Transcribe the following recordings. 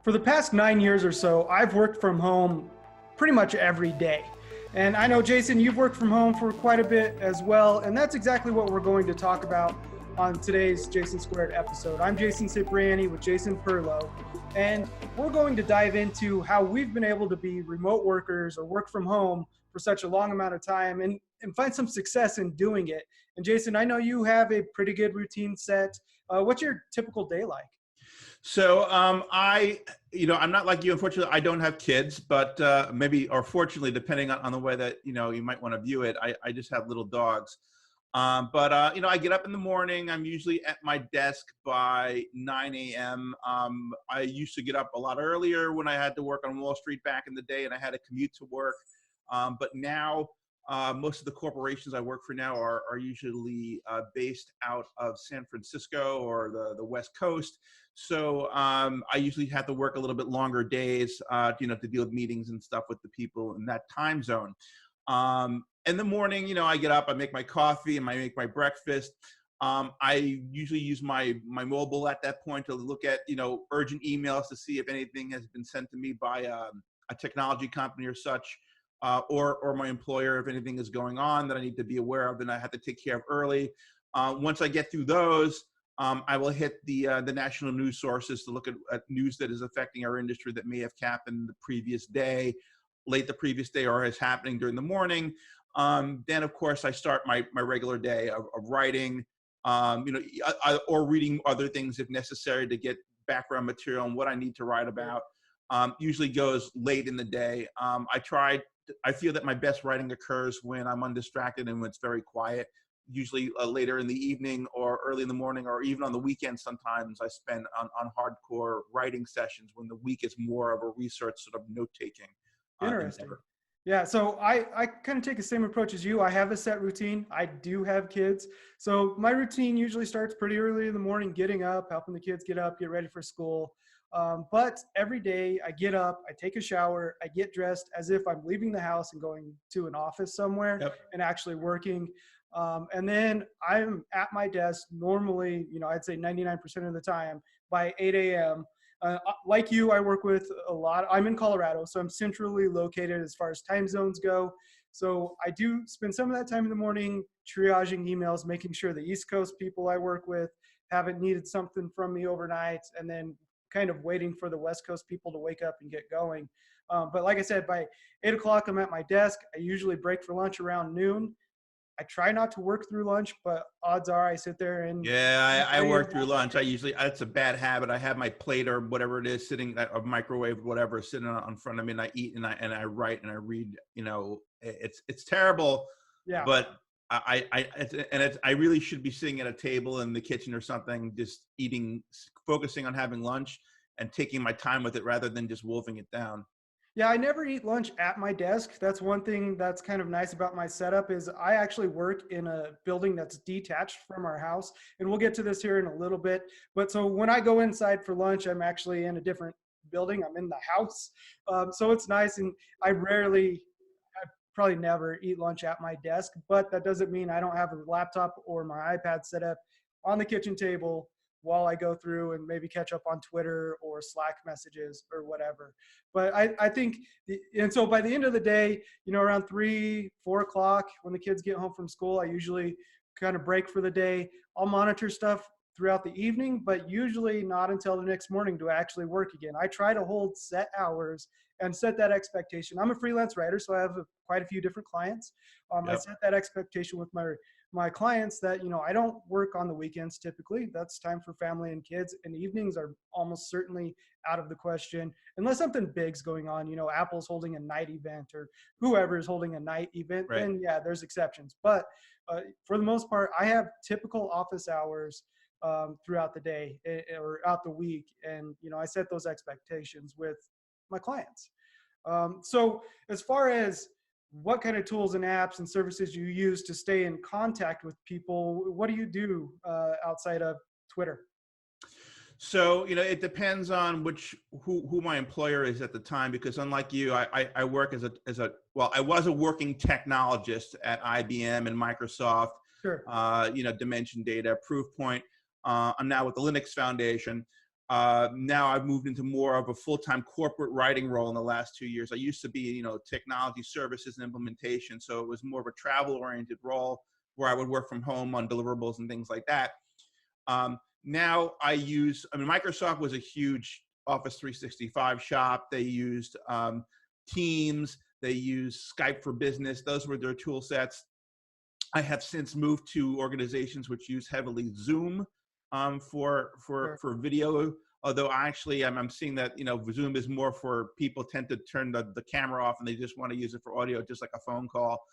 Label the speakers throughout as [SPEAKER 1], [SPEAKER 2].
[SPEAKER 1] For the past 9 years or so, I've worked from home pretty much every day. And I know, Jason, you've worked from home for quite a bit as well. And that's exactly what we're going to talk about on today's Jason Squared episode. I'm Jason Cipriani with Jason Perlow. And we're going to dive into how we've been able to be remote workers or work from home for such a long amount of time and find some success in doing it. And Jason, I know you have a pretty good routine set. What's your typical day like?
[SPEAKER 2] I'm not like you. Unfortunately, I don't have kids, but maybe, or fortunately, depending on the way that, you might want to view it, I just have little dogs. I get up in the morning. I'm usually at my desk by 9 a.m. I used to get up a lot earlier when I had to work on Wall Street back in the day and I had to commute to work. But now, most of the corporations I work for now are usually based out of San Francisco or the West Coast. So I usually have to work a little bit longer days, to deal with meetings and stuff with the people in that time zone. In the morning, I get up, I make my coffee and I make my breakfast. I usually use my mobile at that point to look at, urgent emails to see if anything has been sent to me by a technology company or such. Or my employer, if anything is going on that I need to be aware of, then I have to take care of early. Once I get through those, I will hit the national news sources to look at news that is affecting our industry that may have happened the previous day, late the previous day, or is happening during the morning. Then, of course, I start my regular day of writing, or reading other things if necessary to get background material on what I need to write about. Usually goes late in the day. I feel that my best writing occurs when I'm undistracted and when it's very quiet, usually later in the evening or early in the morning, or even on the weekend. Sometimes I spend on hardcore writing sessions when the week is more of a research sort of note-taking
[SPEAKER 1] Interesting.
[SPEAKER 2] endeavor.
[SPEAKER 1] Yeah, so I kind of take the same approach as you. I have a set routine. I do have kids. So my routine usually starts pretty early in the morning, getting up, helping the kids get up, get ready for school. But every day I get up, I take a shower, I get dressed as if I'm leaving the house and going to an office somewhere
[SPEAKER 2] Yep.
[SPEAKER 1] and actually working. And then I'm at my desk normally, I'd say 99% of the time by 8 a.m. Like you, I work with a lot. I'm in Colorado, so I'm centrally located as far as time zones go. So I do spend some of that time in the morning triaging emails, making sure the East Coast people I work with haven't needed something from me overnight, and then kind of waiting for the West Coast people to wake up and get going. But like I said, by 8 o'clock, I'm at my desk. I usually break for lunch around noon. I try not to work through lunch, but odds are I sit there and
[SPEAKER 2] Yeah, I work through lunch. That's a bad habit. I have my plate or whatever it is sitting, a microwave, whatever, sitting on front of me, and I eat and I write and I read. It's terrible,
[SPEAKER 1] yeah.
[SPEAKER 2] but I really should be sitting at a table in the kitchen or something, just eating, focusing on having lunch and taking my time with it rather than just wolfing it down.
[SPEAKER 1] Yeah, I never eat lunch at my desk. That's one thing that's kind of nice about my setup is I actually work in a building that's detached from our house. And we'll get to this here in a little bit. But so when I go inside for lunch, I'm actually in a different building. I'm in the house. So it's nice. And I probably never eat lunch at my desk, but that doesn't mean I don't have a laptop or my iPad set up on the kitchen table while I go through and maybe catch up on Twitter or Slack messages or whatever. But I think, and so by the end of the day, around 3, 4 o'clock when the kids get home from school, I usually kind of break for the day. I'll monitor stuff throughout the evening, but usually not until the next morning do I actually work again. I try to hold set hours and set that expectation. I'm a freelance writer, so I have quite a few different clients. I
[SPEAKER 2] Yep.
[SPEAKER 1] set that expectation with my clients that, I don't work on the weekends typically. That's time for family and kids, and evenings are almost certainly out of the question unless something big's going on. Apple's holding a night event or whoever is holding a night event,
[SPEAKER 2] Right.
[SPEAKER 1] then yeah, there's exceptions. But for the most part, I have typical office hours throughout the day or out the week. And, I set those expectations with my clients. So as far as what kind of tools and apps and services you use to stay in contact with people, what do you do outside of Twitter?
[SPEAKER 2] So, it depends on who my employer is at the time, because unlike you, I work well, I was a working technologist at IBM and Microsoft,
[SPEAKER 1] Sure.
[SPEAKER 2] Dimension Data, Proofpoint. I'm now with the Linux Foundation. Now I've moved into more of a full-time corporate writing role in the last 2 years. I used to be, technology services and implementation. So it was more of a travel-oriented role where I would work from home on deliverables and things like that. Now Microsoft was a huge Office 365 shop. They used Teams. They used Skype for Business. Those were their tool sets. I have since moved to organizations which use heavily Zoom for video. Although I'm seeing that Zoom is more for people tend to turn the camera off and they just want to use it for audio, just like a phone call.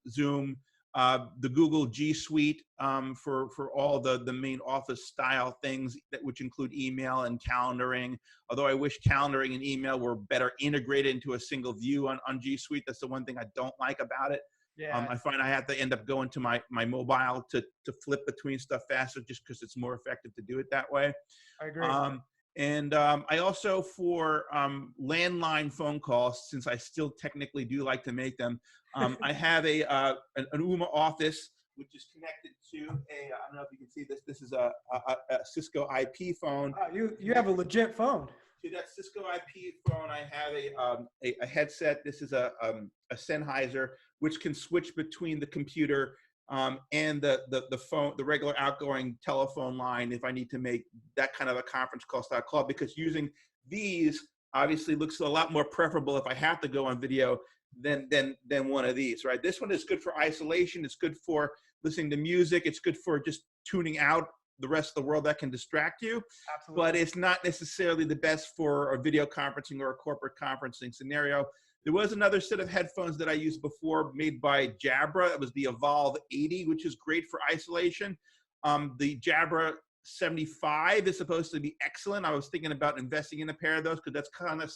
[SPEAKER 2] Zoom, the Google G Suite for all the main office style things which include email and calendaring. Although I wish calendaring and email were better integrated into a single view on G Suite. That's the one thing I don't like about it.
[SPEAKER 1] Yeah.
[SPEAKER 2] I find I have to end up going to my mobile to flip between stuff faster just because it's more effective to do it that way.
[SPEAKER 1] I agree.
[SPEAKER 2] I also, for landline phone calls, since I still technically do like to make them, I have an Ooma Office, which is connected to I don't know if you can see this. This is a Cisco IP phone.
[SPEAKER 1] You have a legit phone.
[SPEAKER 2] To that Cisco IP phone, I have a headset. This is a Sennheiser, which can switch between the computer and the phone, the regular outgoing telephone line, if I need to make that kind of a conference call style call. Because using these obviously looks a lot more preferable if I have to go on video than one of these, right? This one is good for isolation. It's good for listening to music. It's good for just tuning out the rest of the world that can distract you.
[SPEAKER 1] Absolutely.
[SPEAKER 2] But it's not necessarily the best for a video conferencing or a corporate conferencing scenario. There was another set of headphones that I used before made by Jabra. It was the Evolve 80, which is great for isolation. The Jabra 75 is supposed to be excellent. I was thinking about investing in a pair of those because that's kind of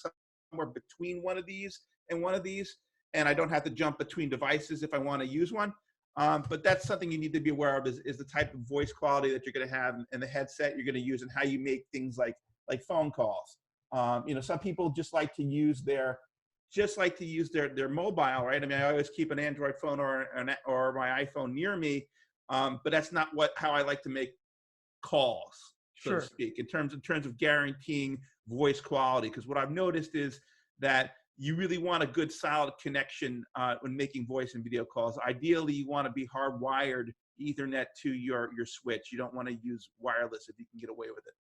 [SPEAKER 2] somewhere between one of these and one of these. And I don't have to jump between devices if I want to use one. But that's something you need to be aware of is the type of voice quality that you're going to have and the headset you're going to use and how you make things like phone calls. Some people just like to use their mobile, right? I mean, I always keep an Android phone or my iPhone near me, but that's not how I like to make calls, so to speak, in terms of guaranteeing voice quality. Because what I've noticed is that you really want a good solid connection when making voice and video calls. Ideally, you want to be hardwired Ethernet to your switch. You don't want to use wireless if you can get away with it.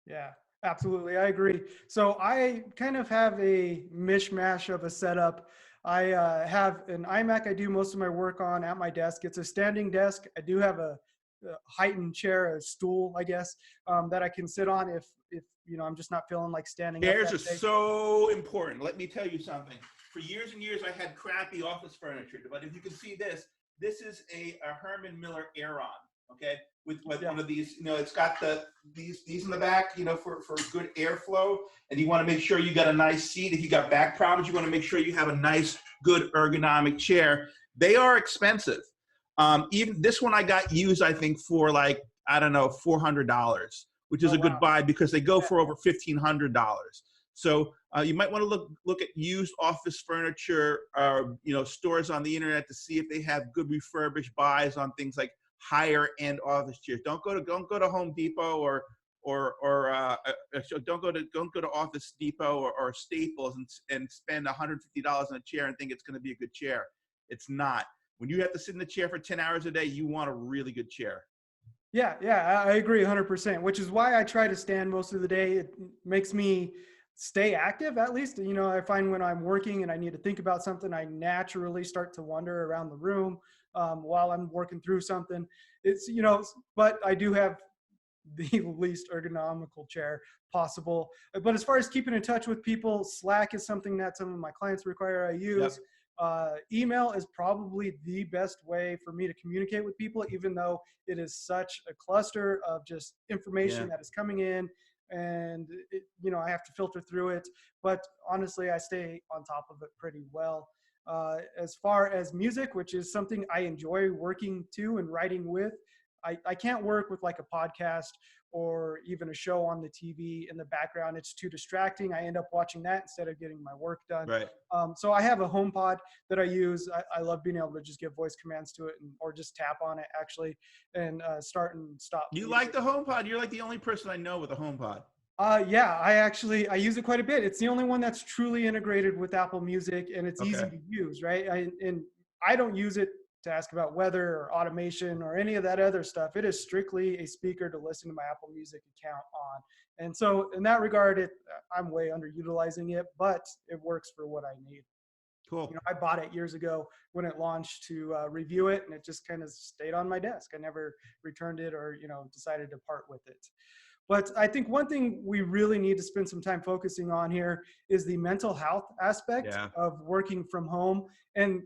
[SPEAKER 1] Yeah, absolutely. I agree. So I kind of have a mishmash of a setup. I have an iMac I do most of my work on at my desk. It's a standing desk. I do have a heightened chair, a stool, I guess, that I can sit on if I'm just not feeling like standing up.
[SPEAKER 2] Chairs are so important. Let me tell you something. For years and years, I had crappy office furniture, but if you can see this is a Herman Miller Aeron, okay? With one of these, it's got these in the back, for good airflow. And you want to make sure you got a nice seat. If you got back problems, you want to make sure you have a nice, good ergonomic chair. They are expensive. Even this one I got used, I think, for $400, which is a good buy because they go for over $1,500. So you might want to look at used office furniture, stores on the internet to see if they have good refurbished buys on things like higher end office chairs. Don't go to Home Depot or don't go to Office Depot or Staples and spend $150 on a chair and think it's going to be a good chair. It's not. When you have to sit in the chair for 10 hours a day, you want a really good chair.
[SPEAKER 1] Yeah, I agree 100%, which is why I try to stand most of the day. It makes me stay active, at least. I find when I'm working and I need to think about something, I naturally start to wander around the room while I'm working through something. It's, but I do have the least ergonomical chair possible. But as far as keeping in touch with people, Slack is something that some of my clients require I use. Yep. Email is probably the best way for me to communicate with people, even though it is such a cluster of just information that is coming in, and I have to filter through it. But honestly, I stay on top of it pretty well. As far as music, which is something I enjoy working to and writing with, I can't work with like a podcast or even a show on the TV in the background. It's too distracting. I end up watching that instead of getting my work done.
[SPEAKER 2] Right.
[SPEAKER 1] So I have a HomePod that I use. I love being able to just give voice commands to it or just tap on it actually and start and stop.
[SPEAKER 2] You like the HomePod? You're like the only person I know with a HomePod.
[SPEAKER 1] Yeah, I use it quite a bit. It's the only one that's truly integrated with Apple Music, and it's easy
[SPEAKER 2] Okay.
[SPEAKER 1] to use, right? And I don't use it to ask about weather or automation or any of that other stuff. It is strictly a speaker to listen to my Apple Music account on. And so in that regard, I'm way underutilizing it, but it works for what I need.
[SPEAKER 2] Cool.
[SPEAKER 1] I bought it years ago when it launched to review it, and it just kind of stayed on my desk. I never returned it or decided to part with it. But I think one thing we really need to spend some time focusing on here is the mental health aspect
[SPEAKER 2] Yeah.
[SPEAKER 1] of working from home, and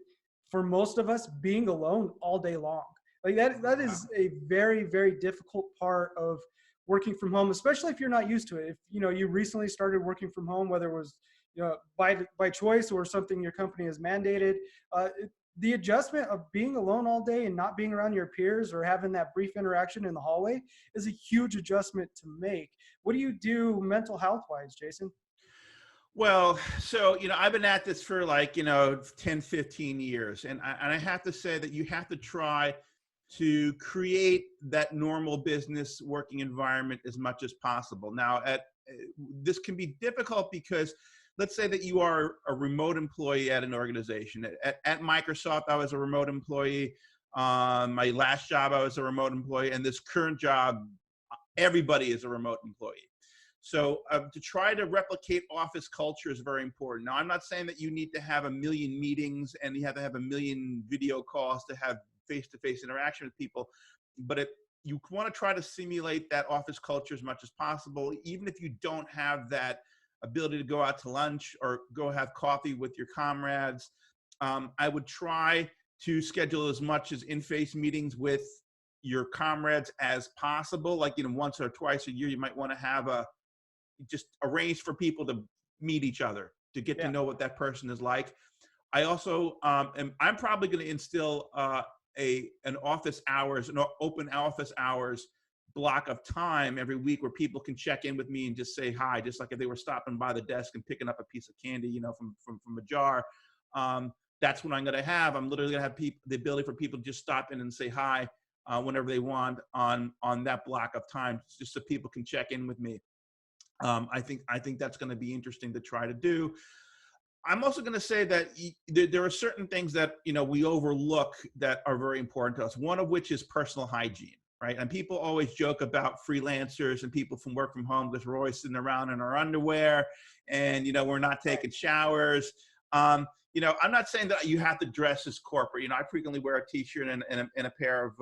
[SPEAKER 1] for most of us, being alone all day long. Like that is a very, very difficult part of working from home, especially if you're not used to it. If you recently started working from home, whether it was by choice or something your company has mandated, the adjustment of being alone all day and not being around your peers or having that brief interaction in the hallway is a huge adjustment to make. What do you do mental health wise, Jason?
[SPEAKER 2] Well, so, I've been at this for like, 10, 15 years. And I have to say that you have to try to create that normal business working environment as much as possible. Now, this can be difficult because let's say that you are a remote employee at an organization. At Microsoft, I was a remote employee. My last job, I was a remote employee. And this current job, everybody is a remote employee. So to try to replicate office culture is very important. Now, I'm not saying that you need to have a million meetings and you have to have a million video calls to have face-to-face interaction with people, but if you want to try to simulate that office culture as much as possible, even if you don't have that ability to go out to lunch or go have coffee with your comrades, I would try to schedule as much as in-face meetings with your comrades as possible. Like, once or twice a year, you might want to have just arrange for people to meet each other, to get to
[SPEAKER 1] Yeah.
[SPEAKER 2] know what that person is like. I also I'm probably going to instill an office hours, an open office hours block of time every week where people can check in with me and just say hi, just like if they were stopping by the desk and picking up a piece of candy, from a jar. That's what I'm going to have. I'm literally going to have the ability for people to just stop in and say hi whenever they want on that block of time, just so people can check in with me. I think that's going to be interesting to try to do. I'm also going to say that there are certain things that we overlook that are very important to us. One of which is personal hygiene, right? And people always joke about freelancers and people from work from home because we're always sitting around in our underwear and we're not taking showers. I'm not saying that you have to dress as corporate. I frequently wear a t-shirt and a pair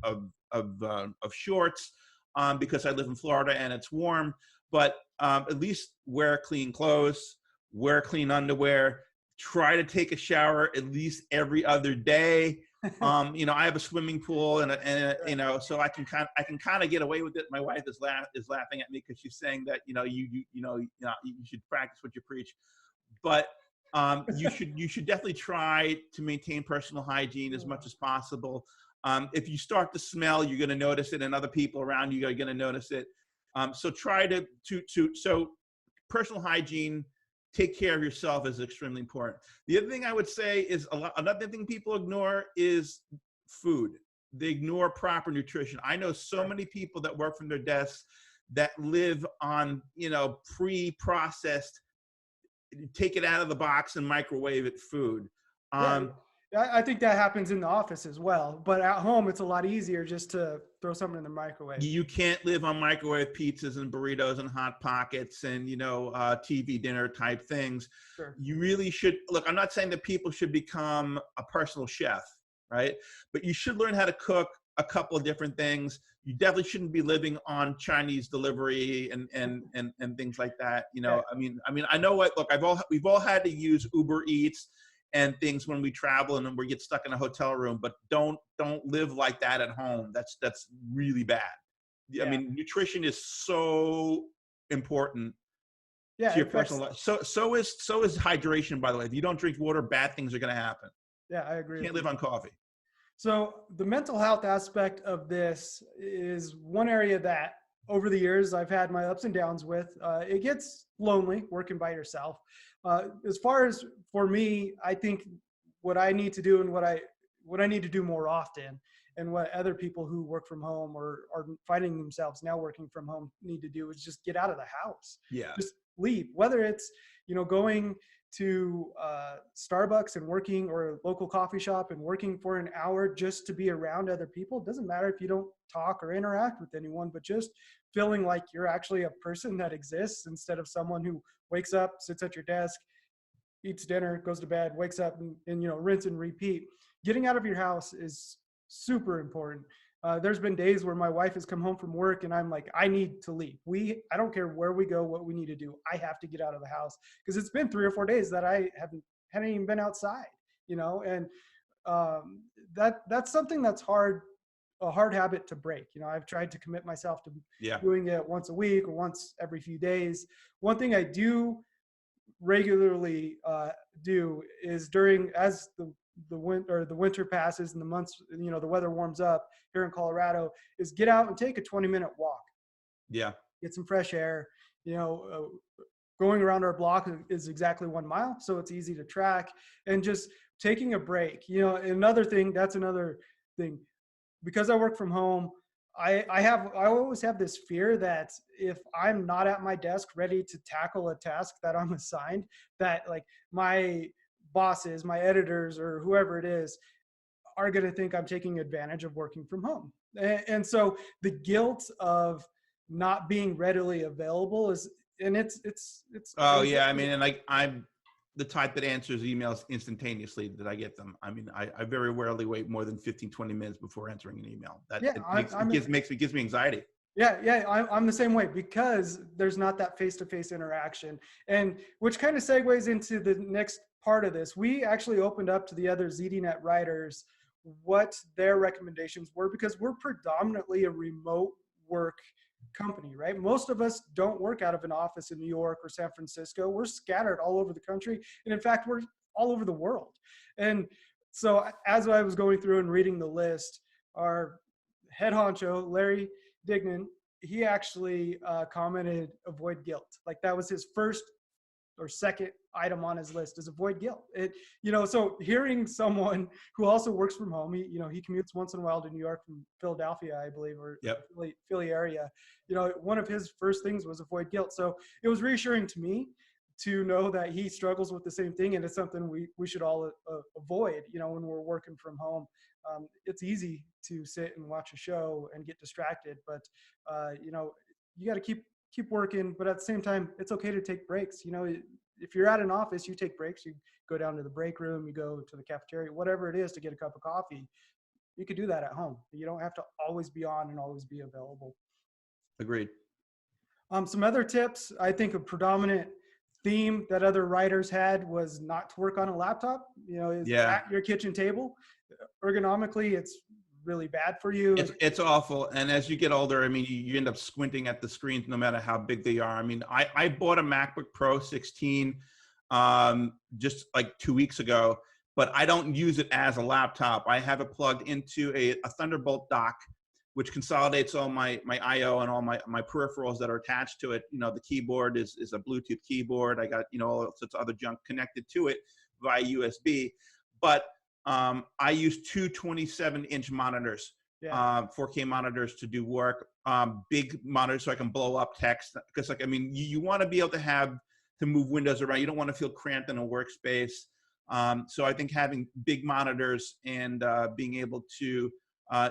[SPEAKER 2] of shorts because I live in Florida and it's warm. But at least wear clean clothes, wear clean underwear, try to take a shower at least every other day. I have a swimming pool so I can kind of get away with it. My wife is laughing at me because she's saying that you should practice what you preach, but you should definitely try to maintain personal hygiene as much as possible. If you start to smell, you're going to notice it, and other people around you are going to notice it. So try so personal hygiene, take care of yourself is extremely important. The other thing I would say is another thing people ignore is food. They ignore proper nutrition. I know so many people that work from their desks that live on, pre-processed, take it out of the box and microwave it food.
[SPEAKER 1] Yeah.
[SPEAKER 2] Um,
[SPEAKER 1] I think that happens in the office as well, but at home it's a lot easier just to throw something in the microwave.
[SPEAKER 2] you can't live on microwave pizzas and burritos and hot pockets and TV dinner type things.
[SPEAKER 1] Sure.
[SPEAKER 2] You really should look. I'm not saying that people should become a personal chef, right? But you should learn how to cook a couple of different things. You definitely shouldn't be living on Chinese delivery and things like that.
[SPEAKER 1] Yeah.
[SPEAKER 2] I know what. Look, we've all had to use Uber Eats and things when we travel and then we get stuck in a hotel room, but don't live like that at home. That's really bad.
[SPEAKER 1] Yeah.
[SPEAKER 2] I mean, nutrition is so important
[SPEAKER 1] Yeah,
[SPEAKER 2] to
[SPEAKER 1] it
[SPEAKER 2] your
[SPEAKER 1] affects.
[SPEAKER 2] personal life. So is hydration, by the way. If you don't drink water, bad things are going to happen.
[SPEAKER 1] Yeah, I agree
[SPEAKER 2] You can't
[SPEAKER 1] with
[SPEAKER 2] live
[SPEAKER 1] you.
[SPEAKER 2] on coffee.
[SPEAKER 1] So the mental health aspect of this is one area that over the years I've had my ups and downs with. It gets lonely working by yourself. As far as for me, I think what I need to do and what I need to do more often, and what other people who work from home or are finding themselves now working from home need to do is just get out of the house.
[SPEAKER 2] Yeah.
[SPEAKER 1] Just leave, whether it's, going to Starbucks and working, or a local coffee shop and working for an hour just to be around other people. It doesn't matter if you don't talk or interact with anyone, but just feeling like you're actually a person that exists instead of someone who wakes up, sits at your desk, eats dinner, goes to bed, wakes up, and rinse and repeat. Getting out of your house is super important. There's been days where my wife has come home from work and I'm like, I need to leave. I don't care where we go, what we need to do. I have to get out of the house because it's been 3 or 4 days that I hadn't even been outside, and that's something that's a hard habit to break. I've tried to commit myself to
[SPEAKER 2] Yeah.
[SPEAKER 1] doing it once a week or once every few days. One thing I do regularly do is as the winter passes and the months, the weather warms up here in Colorado, is get out and take a 20-minute walk,
[SPEAKER 2] Yeah.
[SPEAKER 1] get some fresh air. you know Going around our block is exactly 1 mile, so it's easy to track, and just taking a break. That's another thing, because I work from home. I always have this fear that if I'm not at my desk ready to tackle a task that I'm assigned, that like my bosses, my editors, or whoever it is are going to think I'm taking advantage of working from home. And so the guilt of not being readily available is, and it's
[SPEAKER 2] Oh yeah. I mean, and I'm the type that answers emails instantaneously that I get them. I mean, I very rarely wait more than 15, 20 minutes before answering an email. That
[SPEAKER 1] yeah,
[SPEAKER 2] gives me anxiety.
[SPEAKER 1] yeah, I'm the same way, because there's not that face-to-face interaction, and which kind of segues into the next part of this. We actually opened up to the other ZDNet writers what their recommendations were, because we're predominantly a remote work company, right? Most of us don't work out of an office in New York or San Francisco. We're scattered all over the country, and in fact, we're all over the world. And so as I was going through and reading the list, our head honcho, Larry Dignan, he actually commented avoid guilt. Like that was his first or second item on his list, is avoid guilt. So hearing someone who also works from home, he commutes once in a while to New York from Philadelphia, I believe, or
[SPEAKER 2] Yep.
[SPEAKER 1] Philly area. One of his first things was avoid guilt. So it was reassuring to me to know that he struggles with the same thing, and it's something we should all avoid. When we're working from home, it's easy to sit and watch a show and get distracted, but you got to keep working, but at the same time, it's okay to take breaks. If you're at an office, you take breaks. You go down to the break room, you go to the cafeteria, whatever it is, to get a cup of coffee. You could do that at home. You don't have to always be on and always be available.
[SPEAKER 2] Agreed.
[SPEAKER 1] Some other tips, I think a predominant theme that other writers had was not to work on a laptop, at your kitchen table. Ergonomically, it's really bad for you.
[SPEAKER 2] It's awful. And as you get older, I mean, you end up squinting at the screens no matter how big they are. I mean, I bought a MacBook Pro 16 just like 2 weeks ago, but I don't use it as a laptop. I have it plugged into a Thunderbolt dock, which consolidates all my IO and all my peripherals that are attached to it. The keyboard is a Bluetooth keyboard. I got, all sorts of other junk connected to it via USB. But I use two 27-inch monitors, 4K monitors to do work, big monitors so I can blow up text. Because, you want to be able to move windows around. You don't want to feel cramped in a workspace. So I think having big monitors and being able to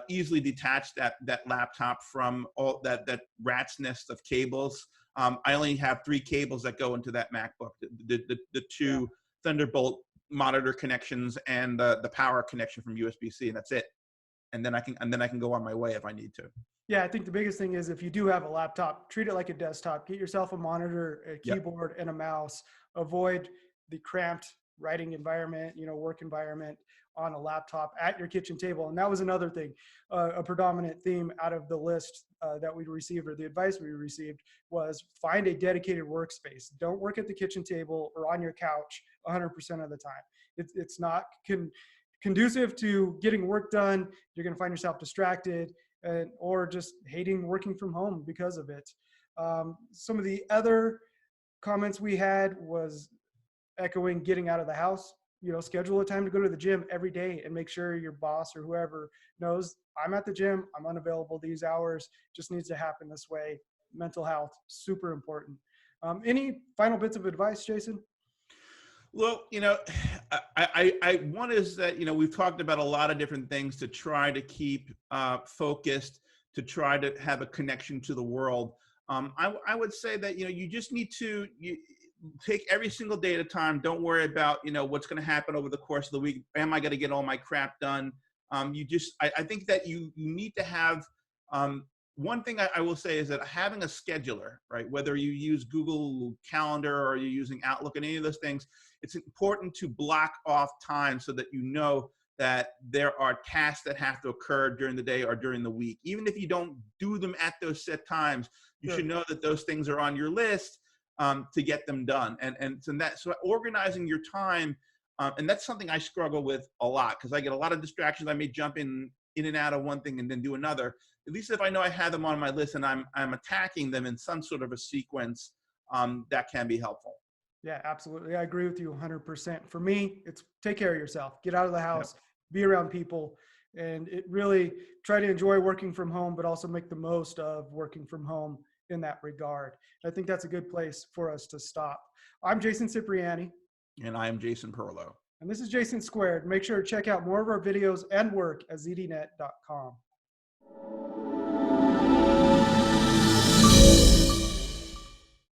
[SPEAKER 2] easily detach that laptop from all that rat's nest of cables. I only have 3 cables that go into that MacBook. The two Thunderbolt monitor connections and the power connection from USB-C, and that's it. And then I can go on my way if I need to.
[SPEAKER 1] Yeah, I think the biggest thing is, if you do have a laptop, treat it like a desktop. Get yourself a monitor, a keyboard, and a mouse. Avoid the cramped writing environment, work environment on a laptop at your kitchen table. And that was another thing, a predominant theme out of the list that we received, or the advice we received, was find a dedicated workspace. Don't work at the kitchen table or on your couch 100% of the time. It's not conducive to getting work done. You're going to find yourself distracted or just hating working from home because of it. Some of the other comments we had was echoing getting out of the house. schedule a time to go to the gym every day and make sure your boss or whoever knows I'm at the gym, I'm unavailable these hours, just needs to happen this way. Mental health, super important. Any final bits of advice, Jason?
[SPEAKER 2] Well, one is that, we've talked about a lot of different things to try to keep focused, to try to have a connection to the world. I would say that, you just need to take every single day at a time. Don't worry about, what's going to happen over the course of the week. Am I going to get all my crap done? I think that you need to have, one thing I will say is that having a scheduler, right? Whether you use Google Calendar or you're using Outlook and any of those things, it's important to block off time so that you know that there are tasks that have to occur during the day or during the week. Even if you don't do them at those set times, you should know that those things are on your list to get them done. So organizing your time, and that's something I struggle with a lot because I get a lot of distractions. I may jump in and out of one thing and then do another. At least if I know I have them on my list and I'm attacking them in some sort of a sequence, that can be helpful.
[SPEAKER 1] Yeah, absolutely. I agree with you 100%. For me, it's take care of yourself, get out of the house,
[SPEAKER 2] Yep.
[SPEAKER 1] be around people, and it really try to enjoy working from home, but also make the most of working from home in that regard. I think that's a good place for us to stop. I'm Jason Cipriani.
[SPEAKER 2] And I am Jason Perlow.
[SPEAKER 1] And this is Jason Squared. Make sure to check out more of our videos and work at zdnet.com.